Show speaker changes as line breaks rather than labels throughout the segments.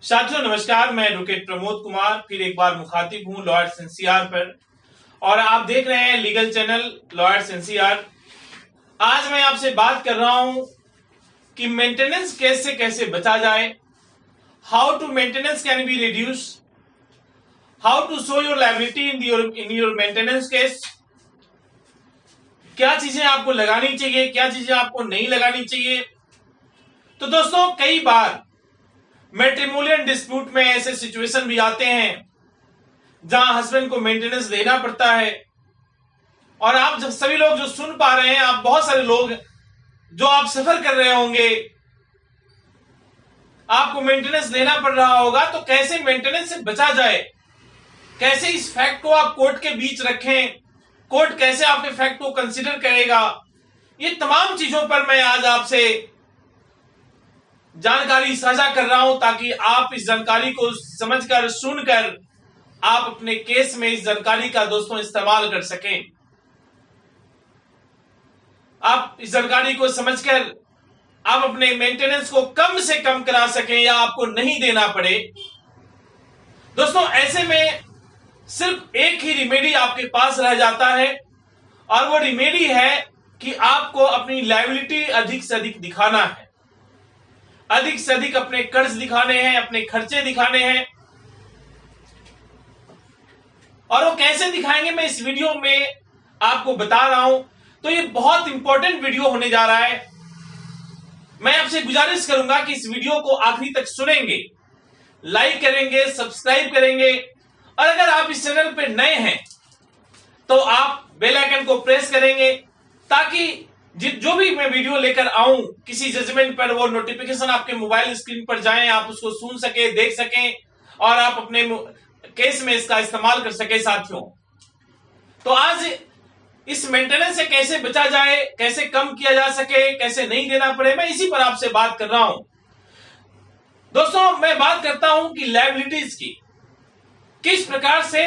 साथियों नमस्कार, मैं एडवोकेट प्रमोद कुमार फिर एक बार मुखातिब हूं लॉयर्स एनसीआर पर और आप देख रहे हैं लीगल चैनल लॉयर्स एनसीआर। आज मैं आपसे बात कर रहा हूं कि मेंटेनेंस केस से कैसे बचा जाए, how to maintenance can be reduce, how to show your liability in your maintenance case, क्या चीजें आपको लगानी चाहिए, क्या चीजें आपको नहीं लगानी चाहिए। तो दोस्तों, कई बार मैट्रिमोनियल डिस्प्यूट में ऐसे सिचुएशन भी आते हैं जहां हस्बैंड को मेंटेनेंस देना पड़ता है और आप जब सभी लोग जो सुन पा रहे हैं, आप बहुत सारे लोग जो आप सफर कर रहे होंगे, आपको मेंटेनेंस देना पड़ रहा होगा। तो कैसे मेंटेनेंस से बचा जाए, कैसे इस फैक्ट को आप कोर्ट के बीच रखें, कोर्ट कैसे आपके फैक्ट को कंसीडर करेगा, ये तमाम चीजों पर मैं आज आपसे जानकारी साझा कर रहा हूं ताकि आप इस जानकारी को समझकर, सुनकर आप अपने केस में इस जानकारी का दोस्तों इस्तेमाल कर सकें। आप इस जानकारी को समझकर आप अपने मेंटेनेंस को कम से कम करा सकें या आपको नहीं देना पड़े। दोस्तों, ऐसे में सिर्फ एक ही रिमेडी आपके पास रह जाता है और वो रिमेडी है कि आपको अपनी लायबिलिटी अधिक से अधिक दिखाना है, अधिक से अधिक अपने कर्ज दिखाने हैं, अपने खर्चे दिखाने हैं। और वो कैसे दिखाएंगे मैं इस वीडियो में आपको बता रहा हूं। तो ये बहुत इंपॉर्टेंट वीडियो होने जा रहा है। मैं आपसे गुजारिश करूंगा कि इस वीडियो को आखिरी तक सुनेंगे, लाइक करेंगे, सब्सक्राइब करेंगे और अगर आप इस चैनल पे नए हैं तो आप बेल आइकन को प्रेस करेंगे ताकि जो भी मैं वीडियो लेकर आऊं किसी जजमेंट पर, वो नोटिफिकेशन आपके मोबाइल स्क्रीन पर जाए, आप उसको सुन सके, देख सकें और आप अपने केस में इसका इस्तेमाल कर सके। साथियों, तो आज इस मेंटेनेंस से कैसे बचा जाए, कैसे कम किया जा सके, कैसे नहीं देना पड़े, मैं इसी पर आपसे बात कर रहा हूं। दोस्तों, मैं बात करता हूं कि लायबिलिटीज की, किस प्रकार से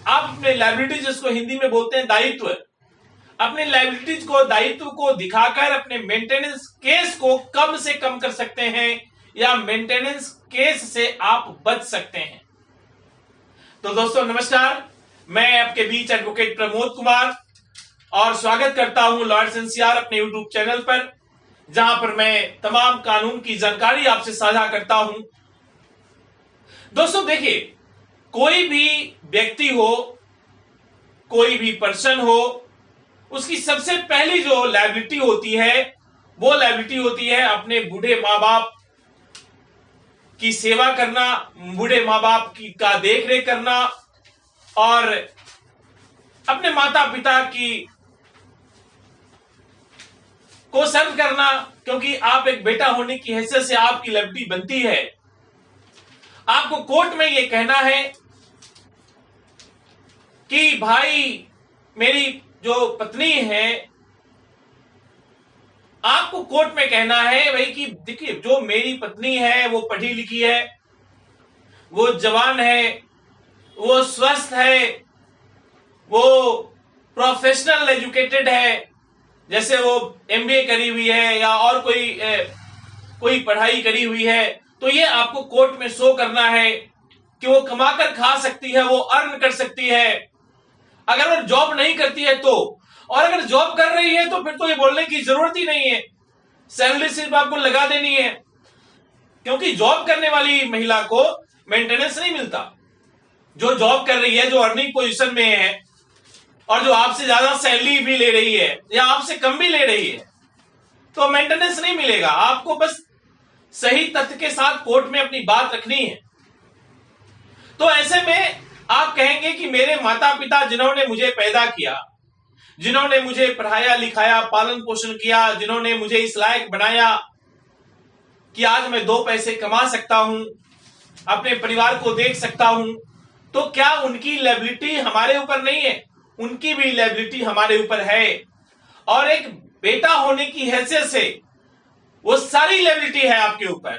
आप अपने लायबिलिटीज, जिसको हिंदी में बोलते हैं दायित्व, अपने लायबिलिटीज को, दायित्व को दिखाकर अपने मेंटेनेंस केस को कम से कम कर सकते हैं या मेंटेनेंस केस से आप बच सकते हैं। तो दोस्तों नमस्कार, मैं आपके बीच एडवोकेट प्रमोद कुमार और स्वागत करता हूं लॉयर्स एनसीआर अपने यूट्यूब चैनल पर, जहां पर मैं तमाम कानून की जानकारी आपसे साझा करता हूं। दोस्तों देखिए, कोई भी व्यक्ति हो, कोई भी पर्सन हो, उसकी सबसे पहली जो लायबिलिटी होती है वो लायबिलिटी होती है अपने बूढ़े माँ बाप की सेवा करना, बूढ़े माँ बाप की का देख रेख करना और अपने माता पिता की को सर्व करना, क्योंकि आप एक बेटा होने की हैसियत से आपकी लायबिलिटी बनती है। आपको कोर्ट में यह कहना है कि भाई, मेरी जो पत्नी है, आपको कोर्ट में कहना है भाई कि देखिए, जो मेरी पत्नी है वो पढ़ी लिखी है, वो जवान है, वो स्वस्थ है, वो प्रोफेशनल एजुकेटेड है, जैसे वो एमबीए करी हुई है या और कोई पढ़ाई करी हुई है। तो ये आपको कोर्ट में शो करना है कि वो कमाकर खा सकती है, वो अर्न कर सकती है। अगर वो जॉब नहीं करती है तो, और अगर जॉब कर रही है तो फिर तो ये बोलने की जरूरत ही नहीं है, सैलरी सिर्फ आपको लगा देनी है, क्योंकि जॉब करने वाली महिला को मेंटेनेंस नहीं मिलता। जो जॉब कर रही है, जो अर्निंग पोजीशन में है और जो आपसे ज्यादा सैलरी भी ले रही है या आपसे कम भी ले रही है, तो मेंटेनेंस नहीं मिलेगा। आपको बस सही तथ्य के साथ कोर्ट में अपनी बात रखनी है। तो ऐसे में आप कहेंगे कि मेरे माता पिता, जिन्होंने मुझे पैदा किया, जिन्होंने मुझे पढ़ाया लिखाया, पालन पोषण किया, जिन्होंने मुझे इस लायक बनाया कि आज मैं दो पैसे कमा सकता हूं, अपने परिवार को देख सकता हूं, तो क्या उनकी लायबिलिटी हमारे ऊपर नहीं है? उनकी भी लायबिलिटी हमारे ऊपर है। और एक बेटा होने की हैसियत से वो सारी लायबिलिटी है आपके ऊपर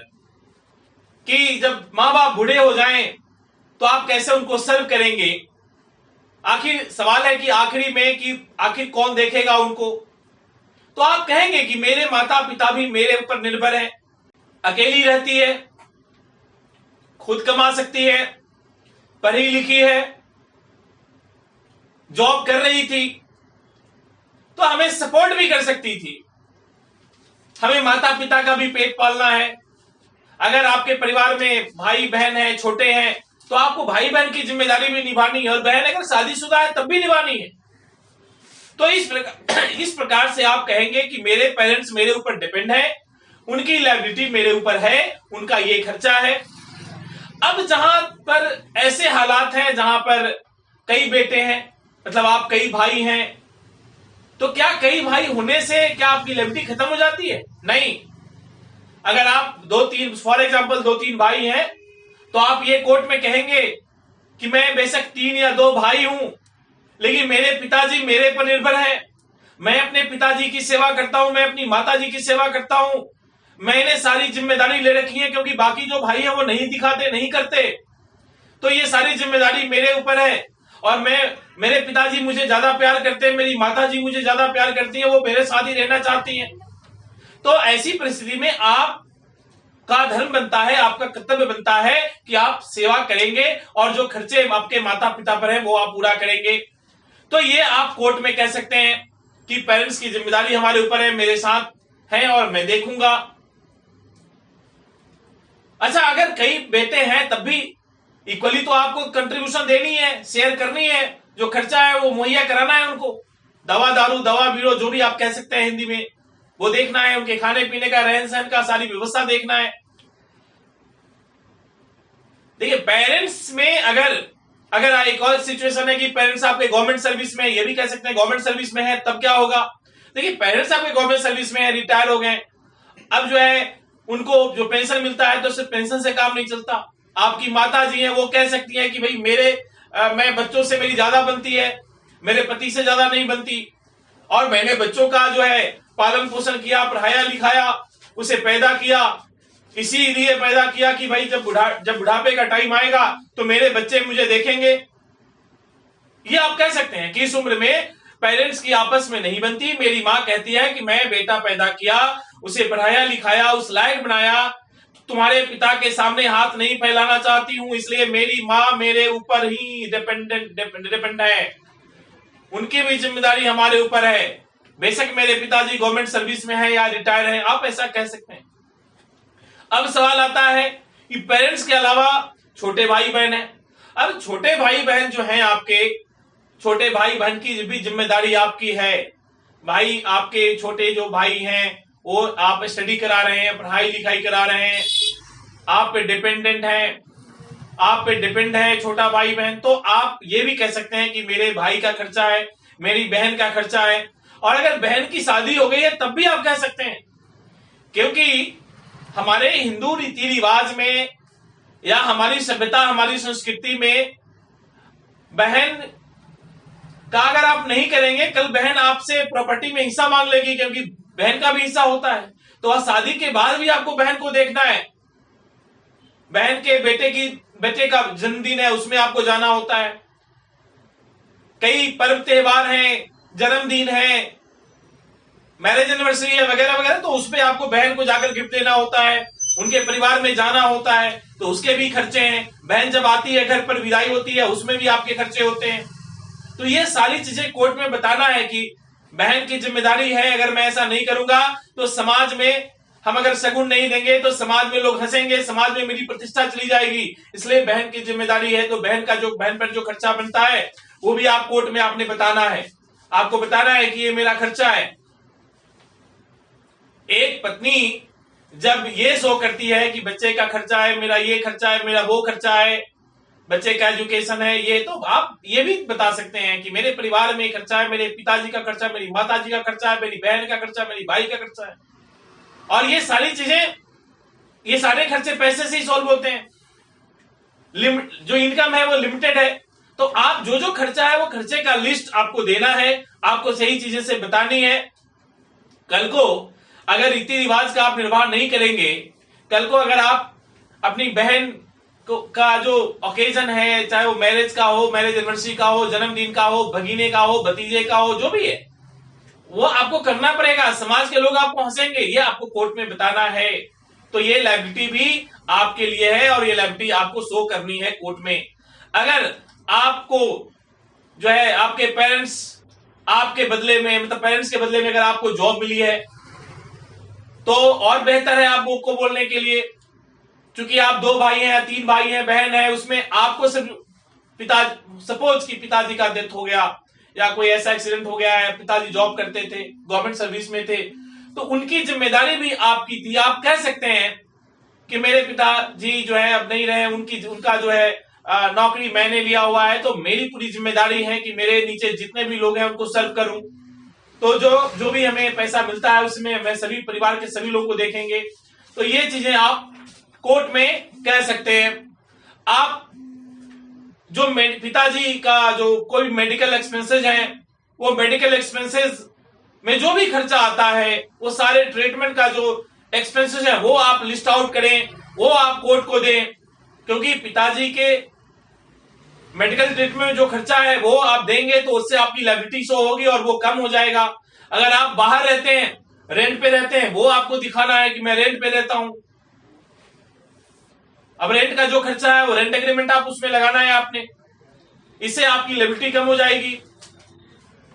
कि जब माँ बाप बूढ़े हो जाएं तो आप कैसे उनको सर्व करेंगे। आखिर सवाल है कि आखिरी में कि आखिर कौन देखेगा उनको। तो आप कहेंगे कि मेरे माता पिता भी मेरे ऊपर निर्भर हैं, अकेली रहती है, खुद कमा सकती है, पढ़ी लिखी है, जॉब कर रही थी, तो हमें सपोर्ट भी कर सकती थी। हमें माता पिता का भी पेट पालना है। अगर आपके परिवार में भाई बहन है, छोटे हैं, तो आपको भाई बहन की जिम्मेदारी भी निभानी है, और बहन अगर शादीशुदा है तब भी निभानी है। तो इस प्रकार से आप कहेंगे कि मेरे पेरेंट्स मेरे ऊपर डिपेंड है, उनकी लायबिलिटी मेरे ऊपर है, उनका ये खर्चा है। अब जहां पर ऐसे हालात हैं जहां पर कई बेटे हैं, मतलब आप कई भाई हैं, तो क्या कई भाई होने से क्या आपकी लायबिलिटी खत्म हो जाती है? नहीं। अगर आप फॉर एग्जाम्पल 2-3 भाई हैं, तो आप ये कोर्ट में कहेंगे कि मैं बेशक 3 या 2 भाई हूं, लेकिन मेरे पिताजी मेरे पर निर्भर है। मैं अपने पिताजी की सेवा करता हूं, मैं अपनी माताजी की सेवा करता हूं, मैंने सारी जिम्मेदारी ले रखी है, क्योंकि बाकी जो भाई है वो नहीं दिखाते, नहीं करते, तो ये सारी जिम्मेदारी मेरे ऊपर है। और मेरे पिताजी मुझे ज्यादा प्यार करते हैं, मेरी माताजी मुझे ज्यादा प्यार करती है, वो मेरे साथ ही रहना चाहती है। तो ऐसी परिस्थिति में आप का धर्म बनता है, आपका कर्तव्य बनता है कि आप सेवा करेंगे, और जो खर्चे आपके माता पिता पर है वो आप पूरा करेंगे। तो ये आप कोर्ट में कह सकते हैं कि पेरेंट्स की जिम्मेदारी हमारे ऊपर है, मेरे साथ है और मैं देखूंगा। अच्छा, अगर कई बेटे हैं तब भी इक्वली तो आपको कंट्रीब्यूशन देनी है, शेयर करनी है, जो खर्चा है वो मुहैया कराना है उनको। दवा दारू, दवा बीड़ो, जो भी आप कह सकते हैं हिंदी में, वो देखना है, उनके खाने पीने का, रहन सहन का, सारी व्यवस्था देखना है। देखिए, पेरेंट्स में अगर एक और सिचुएशन है कि पेरेंट्स आपके गवर्नमेंट सर्विस में, ये भी कह सकते हैं गवर्नमेंट सर्विस में है, तब क्या होगा? देखिए, पेरेंट्स आपके गवर्नमेंट सर्विस में है, रिटायर हो गए, अब जो है उनको जो पेंशन मिलता है तो सिर्फ पेंशन से काम नहीं चलता। आपकी माता जी हैं, वो कह सकती हैं कि भाई मैं बच्चों से मेरी ज्यादा बनती है, मेरे पति से ज्यादा नहीं बनती, और मैंने बच्चों का जो है पालन पोषण किया, पढ़ाया लिखाया, उसे पैदा किया, इसीलिए पैदा किया कि भाई जब बुढ़ापे का टाइम आएगा तो मेरे बच्चे मुझे देखेंगे। ये आप कह सकते हैं कि इस उम्र में पेरेंट्स की आपस में नहीं बनती। मेरी माँ कहती है कि मैं बेटा पैदा किया, उसे पढ़ाया लिखाया, उस लायक बनाया, तुम्हारे पिता के सामने हाथ नहीं फैलाना चाहती हूं, इसलिए मेरी माँ मेरे ऊपर ही डिपेंड है, उनकी भी जिम्मेदारी हमारे ऊपर है, बेशक मेरे पिताजी गवर्नमेंट सर्विस में है या रिटायर है। आप ऐसा कह सकते हैं। अब सवाल आता है कि पेरेंट्स के अलावा छोटे भाई बहन है। अब छोटे भाई बहन जो हैं, आपके छोटे भाई बहन की भी जिम्मेदारी आपकी है। भाई, आपके छोटे जो भाई हैं वो आप स्टडी करा रहे हैं, पढ़ाई लिखाई करा रहे हैं, आप पे डिपेंडेंट है, आप पे डिपेंड है छोटा भाई बहन। तो आप ये भी कह सकते हैं कि मेरे भाई का खर्चा है, मेरी बहन का खर्चा है। और अगर बहन की शादी हो गई है तब भी आप कह सकते हैं, क्योंकि हमारे हिंदू रीति रिवाज में या हमारी सभ्यता, हमारी संस्कृति में बहन का अगर आप नहीं करेंगे, कल बहन आपसे प्रॉपर्टी में हिस्सा मांग लेगी, क्योंकि बहन का भी हिस्सा होता है। तो शादी के बाद भी आपको बहन को देखना है। बहन के बेटे का जन्मदिन है, उसमें आपको जाना होता है। कई पर्व त्योहार हैं, जन्मदिन है, मैरिज एनिवर्सरी है, वगैरह वगैरह, तो उसपे आपको बहन को जाकर गिफ्ट देना होता है, उनके परिवार में जाना होता है, तो उसके भी खर्चे हैं। बहन जब आती है घर पर, विदाई होती है, उसमें भी आपके खर्चे होते हैं। तो ये सारी चीजें कोर्ट में बताना है कि बहन की जिम्मेदारी है। अगर मैं ऐसा नहीं करूंगा तो समाज में हम अगर सगुन नहीं देंगे तो समाज में लोग हंसेंगे, समाज में मेरी प्रतिष्ठा चली जाएगी। इसलिए बहन की जिम्मेदारी है। तो बहन पर जो खर्चा बनता है वो भी आप कोर्ट में आपने बताना है। आपको बताना है कि ये मेरा खर्चा है। एक पत्नी जब ये शो करती है कि बच्चे का खर्चा है, मेरा ये खर्चा है, मेरा वो खर्चा है, बच्चे का एजुकेशन है, ये, तो आप ये भी बता सकते हैं कि मेरे परिवार में खर्चा है, मेरे पिताजी का खर्चा, मेरी माताजी का खर्चा है, मेरी बहन का खर्चा, मेरी भाई का खर्चा है। और ये सारी चीजें, ये सारे खर्चे पैसे से ही सॉल्व होते हैं। जो इनकम है वो लिमिटेड है। तो आप जो खर्चा है वो खर्चे का लिस्ट आपको देना है, आपको सही चीजें से बतानी है। कल को अगर रीति रिवाज का आप निर्वाह नहीं करेंगे, कल को अगर आप अपनी बहन का जो ओकेजन है, चाहे वो मैरिज का हो, मैरिज एनिवर्सरी का हो, जन्मदिन का हो, भगीने का हो, भतीजे का हो, जो भी है, वो आपको करना पड़ेगा। समाज के लोग आपको हंसेंगे, ये आपको कोर्ट में बताना है। तो ये लायबिलिटी भी आपके लिए है और ये लायबिलिटी आपको शो करनी है कोर्ट में। अगर आपको जो है आपके पेरेंट्स आपके बदले में, मतलब पेरेंट्स के बदले में अगर आपको जॉब मिली है तो और बेहतर है आपको बोलने के लिए, क्योंकि आप 2 भाई हैं, 3 भाई हैं, बहन है, उसमें आपको सिर्फ सपोज कि पिताजी का डेथ हो गया या कोई ऐसा एक्सीडेंट हो गया है, पिताजी जॉब करते थे, गवर्नमेंट सर्विस में थे, तो उनकी जिम्मेदारी भी आपकी थी। आप कह सकते हैं कि मेरे पिताजी जो है अब नहीं रहे, उनका जो है नौकरी मैंने लिया हुआ है, तो मेरी पूरी जिम्मेदारी है कि मेरे नीचे जितने भी लोग हैं उनको सर्व करूं। तो जो भी हमें पैसा मिलता है उसमें मैं सभी परिवार के सभी लोगों को देखेंगे। तो ये चीजें आप कोर्ट में कह सकते हैं। आप जो पिताजी का जो कोई मेडिकल एक्सपेंसेस हैं, वो मेडिकल एक्सपेंसेस में जो भी खर्चा आता है, वो सारे ट्रीटमेंट का जो एक्सपेंसेस है वो आप लिस्ट आउट करें, वो आप कोर्ट को दें, क्योंकि पिताजी के मेडिकल ट्रीटमेंट में जो खर्चा है वो आप देंगे तो उससे आपकी लायबिलिटी शो होगी और वो कम हो जाएगा। अगर आप बाहर रहते हैं, रेंट पे रहते हैं, वो आपको दिखाना है कि मैं रेंट पे रहता हूं। अब रेंट का जो खर्चा है वो रेंट एग्रीमेंट आप उसमें लगाना है आपने, इससे आपकी लायबिलिटी कम हो जाएगी।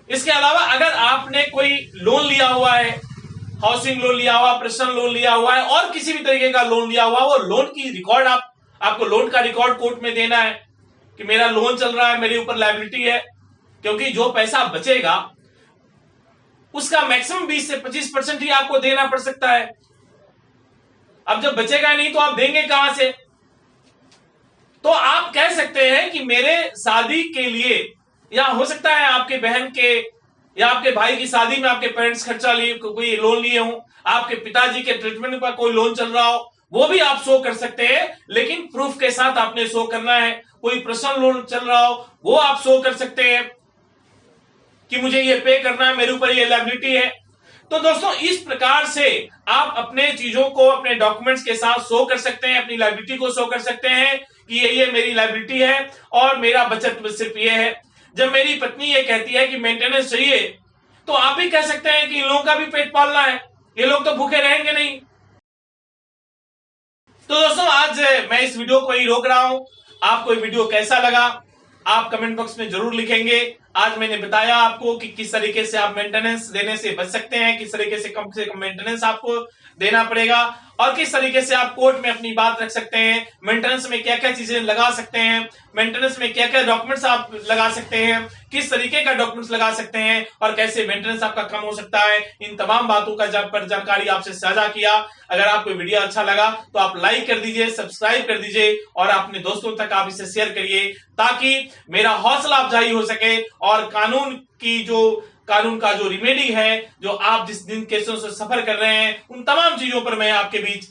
इसके अलावा अगर आपने कोई लोन लिया हुआ है, हाउसिंग लोन लिया हुआ, पर्सनल लोन लिया हुआ है और किसी भी तरीके का लोन लिया हुआ, वो लोन की रिकॉर्ड आपको लोन का रिकॉर्ड कोर्ट में देना है कि मेरा लोन चल रहा है, मेरे ऊपर लायबिलिटी है, क्योंकि जो पैसा बचेगा उसका मैक्सिमम 20 से 25% ही आपको देना पड़ सकता है। अब जब बचेगा नहीं तो आप देंगे कहां से? तो आप कह सकते हैं कि मेरे शादी के लिए, या हो सकता है आपके बहन के या आपके भाई की शादी में आपके पेरेंट्स खर्चा लिए कोई लोन लिए हो, आपके पिताजी के ट्रीटमेंट पर कोई लोन चल रहा हो, वो भी आप शो कर सकते हैं, लेकिन प्रूफ के साथ आपने शो करना है। कोई पर्सनल लोन चल रहा हो वो आप शो कर सकते हैं कि मुझे ये पे करना है, मेरे ऊपर ये लायबिलिटी है। तो दोस्तों इस प्रकार से आप अपने चीजों को अपने डॉक्यूमेंट्स के साथ शो कर सकते हैं, अपनी लायबिलिटी को शो कर सकते हैं कि ये मेरी लायबिलिटी है और मेरा बचत सिर्फ ये है। जब मेरी पत्नी ये कहती है कि मेंटेनेंस चाहिए, तो आप भी कह सकते हैं कि इन लोगों का भी पेट पालना है, ये लोग तो भूखे रहेंगे नहीं। तो दोस्तों आज मैं इस वीडियो को ही रोक रहा हूं। आपको ये वीडियो कैसा लगा आप कमेंट बॉक्स में जरूर लिखेंगे। आज मैंने बताया आपको कि किस तरीके से आप मेंटेनेंस देने से बच सकते हैं, किस तरीके से कम मेंटेनेंस आपको देना पड़ेगा और किस तरीके से आप कोर्ट में अपनी बात रख सकते हैं। मेंटेनेंस में क्या क्या चीजें लगा सकते हैं, मेंटेनेंस में क्या क्या डॉक्यूमेंट्स आप लगा सकते हैं, किस तरीके का डॉक्यूमेंट्स लगा सकते हैं और कैसे मेंटेनेंस आपका कम हो सकता है। इन तमाम बातों का जानकारी आपसे साझा किया। अगर आपको वीडियो अच्छा लगा तो आप लाइक कर दीजिए, सब्सक्राइब कर दीजिए और अपने दोस्तों तक आप इसे शेयर करिए, ताकि मेरा हौसला अफजाई हो सके और कानून का जो रिमेडी है, जो आप जिस दिन केसों से सफर कर रहे हैं, उन तमाम चीजों पर मैं आपके बीच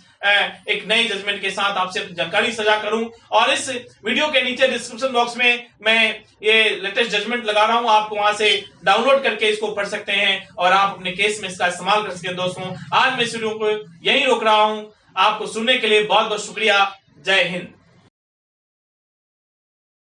एक नई जजमेंट के साथ आपसे जानकारी साझा करूं। और इस वीडियो के नीचे डिस्क्रिप्शन बॉक्स में मैं ये लेटेस्ट जजमेंट लगा रहा हूं, आप वहां से डाउनलोड करके इसको पढ़ सकते हैं और आप अपने केस में इसका इस्तेमाल कर सकते हैं। दोस्तों आज मैं इस वीडियो को यहीं रोक रहा हूं। आपको सुनने के लिए बहुत बहुत शुक्रिया। जय हिंद।